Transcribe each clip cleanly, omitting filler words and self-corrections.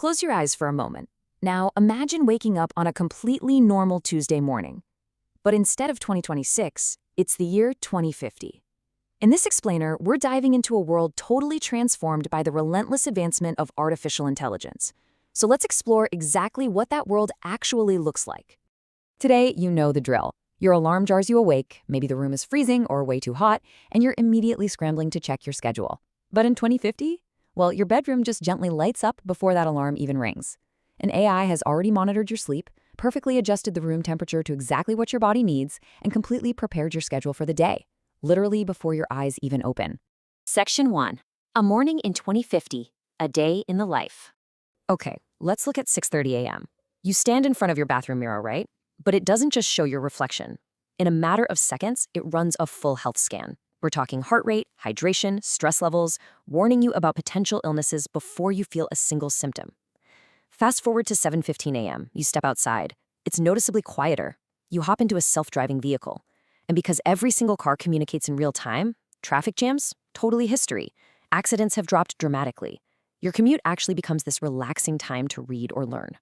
Close your eyes for a moment. Now, imagine waking up on a completely normal Tuesday morning. But instead of 2026, it's the year 2050. In this explainer, we're diving into a world totally transformed by the relentless advancement of artificial intelligence. So let's explore exactly what that world actually looks like. Today, you know the drill. Your alarm jars you awake, maybe the room is freezing or way too hot, and you're immediately scrambling to check your schedule. But in 2050? Well, your bedroom just gently lights up before that alarm even rings. An AI has already monitored your sleep, perfectly adjusted the room temperature to exactly what your body needs, and completely prepared your schedule for the day, literally before your eyes even open. Section 1. A morning in 2050. A day in the life. Okay, let's look at 6:30 a.m. You stand in front of your bathroom mirror, right? But it doesn't just show your reflection. In a matter of seconds, it runs a full health scan. We're talking heart rate, hydration, stress levels, warning you about potential illnesses before you feel a single symptom. Fast forward to 7:15 a.m. You step outside. It's noticeably quieter. You hop into a self-driving vehicle. And because every single car communicates in real time, traffic jams, totally history. Accidents have dropped dramatically. Your commute actually becomes this relaxing time to read or learn.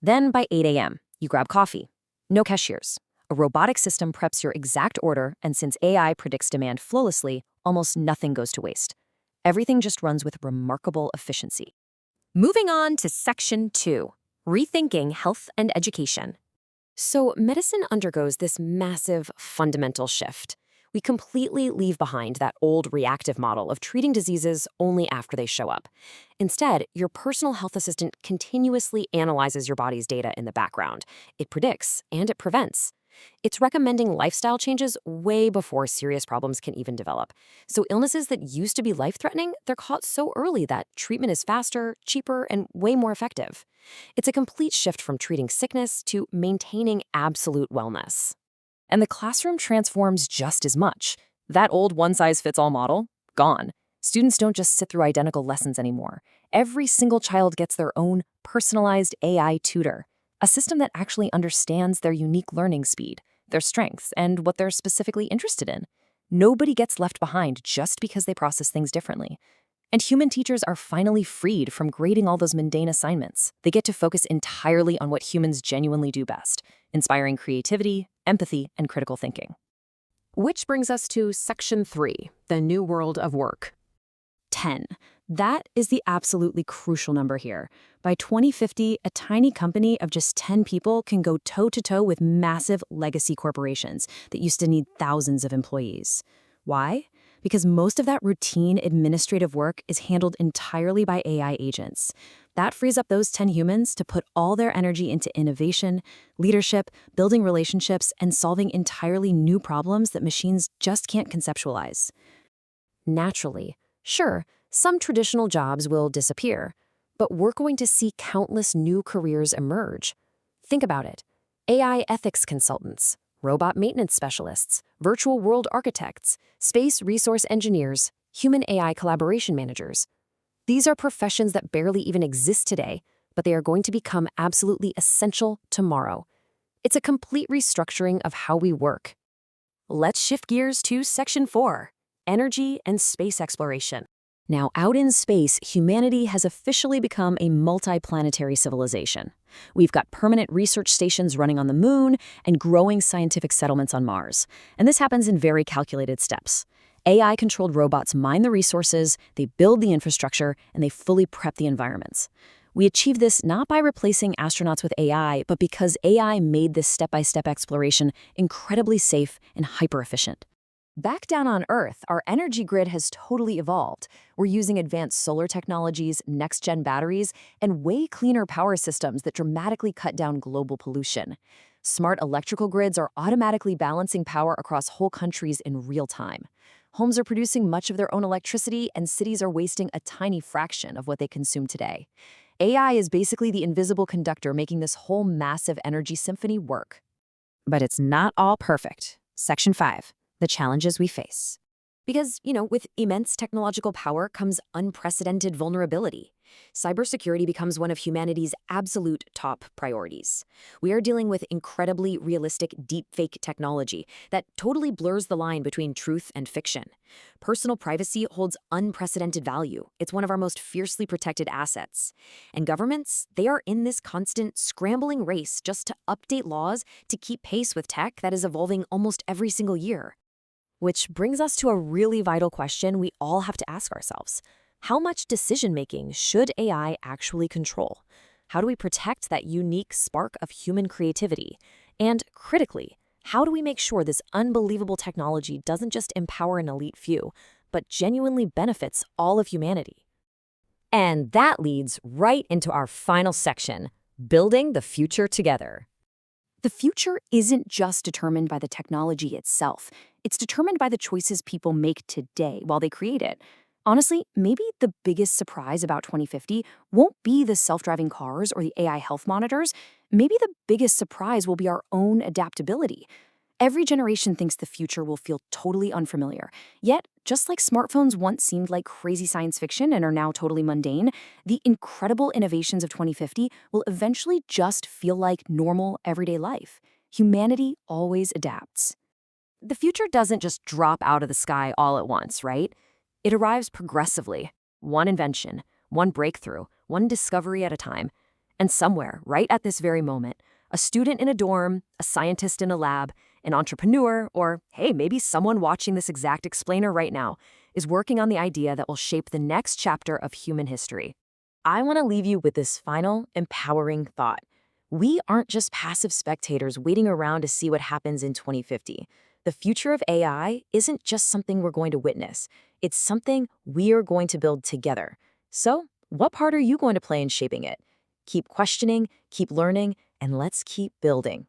Then by 8 a.m., you grab coffee. No cashiers. A robotic system preps your exact order, and since AI predicts demand flawlessly, almost nothing goes to waste. Everything just runs with remarkable efficiency. Moving on to Section 2. Rethinking health and education. So medicine undergoes this massive fundamental shift. We completely leave behind that old reactive model of treating diseases only after they show up. Instead, your personal health assistant continuously analyzes your body's data in the background. It predicts and it prevents. It's recommending lifestyle changes way before serious problems can even develop. So illnesses that used to be life-threatening, they're caught so early that treatment is faster, cheaper, and way more effective. It's a complete shift from treating sickness to maintaining absolute wellness. And the classroom transforms just as much. That old one-size-fits-all model, gone. Students don't just sit through identical lessons anymore. Every single child gets their own personalized AI tutor, a system that actually understands their unique learning speed, their strengths, and what they're specifically interested in. Nobody gets left behind just because they process things differently. And human teachers are finally freed from grading all those mundane assignments. They get to focus entirely on what humans genuinely do best, inspiring creativity, empathy, and critical thinking. Which brings us to Section 3, the new world of work. 10. That is the absolutely crucial number here. By 2050, a tiny company of just 10 people can go toe-to-toe with massive legacy corporations that used to need thousands of employees. Why? Because most of that routine administrative work is handled entirely by AI agents. That frees up those 10 humans to put all their energy into innovation, leadership, building relationships, and solving entirely new problems that machines just can't conceptualize. Naturally, sure, some traditional jobs will disappear, but we're going to see countless new careers emerge. Think about it. AI ethics consultants, robot maintenance specialists, virtual world architects, space resource engineers, human AI collaboration managers. These are professions that barely even exist today, but they are going to become absolutely essential tomorrow. It's a complete restructuring of how we work. Let's shift gears to Section 4, energy and space exploration. Now, out in space, humanity has officially become a multi-planetary civilization. We've got permanent research stations running on the moon and growing scientific settlements on Mars. And this happens in very calculated steps. AI-controlled robots mine the resources, they build the infrastructure, and they fully prep the environments. We achieve this not by replacing astronauts with AI, but because AI made this step-by-step exploration incredibly safe and hyper-efficient. Back down on Earth, our energy grid has totally evolved. We're using advanced solar technologies, next-gen batteries, and way cleaner power systems that dramatically cut down global pollution. Smart electrical grids are automatically balancing power across whole countries in real time. Homes are producing much of their own electricity, and cities are wasting a tiny fraction of what they consume today. AI is basically the invisible conductor making this whole massive energy symphony work. But it's not all perfect. Section 5. The challenges we face. Because, with immense technological power comes unprecedented vulnerability. Cybersecurity becomes one of humanity's absolute top priorities. We are dealing with incredibly realistic deepfake technology that totally blurs the line between truth and fiction. Personal privacy holds unprecedented value. It's one of our most fiercely protected assets. And governments, they are in this constant scrambling race just to update laws to keep pace with tech that is evolving almost every single year. Which brings us to a really vital question we all have to ask ourselves. How much decision-making should AI actually control? How do we protect that unique spark of human creativity? And critically, how do we make sure this unbelievable technology doesn't just empower an elite few, but genuinely benefits all of humanity? And that leads right into our final section, building the future together. The future isn't just determined by the technology itself. It's determined by the choices people make today while they create it. Honestly, maybe the biggest surprise about 2050 won't be the self-driving cars or the AI health monitors. Maybe the biggest surprise will be our own adaptability. Every generation thinks the future will feel totally unfamiliar. Yet, just like smartphones once seemed like crazy science fiction and are now totally mundane, the incredible innovations of 2050 will eventually just feel like normal, everyday life. Humanity always adapts. The future doesn't just drop out of the sky all at once, right? It arrives progressively, one invention, one breakthrough, one discovery at a time. And somewhere, right at this very moment, a student in a dorm, a scientist in a lab, an entrepreneur, or hey, maybe someone watching this exact explainer right now, is working on the idea that will shape the next chapter of human history. I want to leave you with this final, empowering thought. We aren't just passive spectators waiting around to see what happens in 2050. The future of AI isn't just something we're going to witness. It's something we're going to build together. So, what part are you going to play in shaping it? Keep questioning, keep learning, and let's keep building.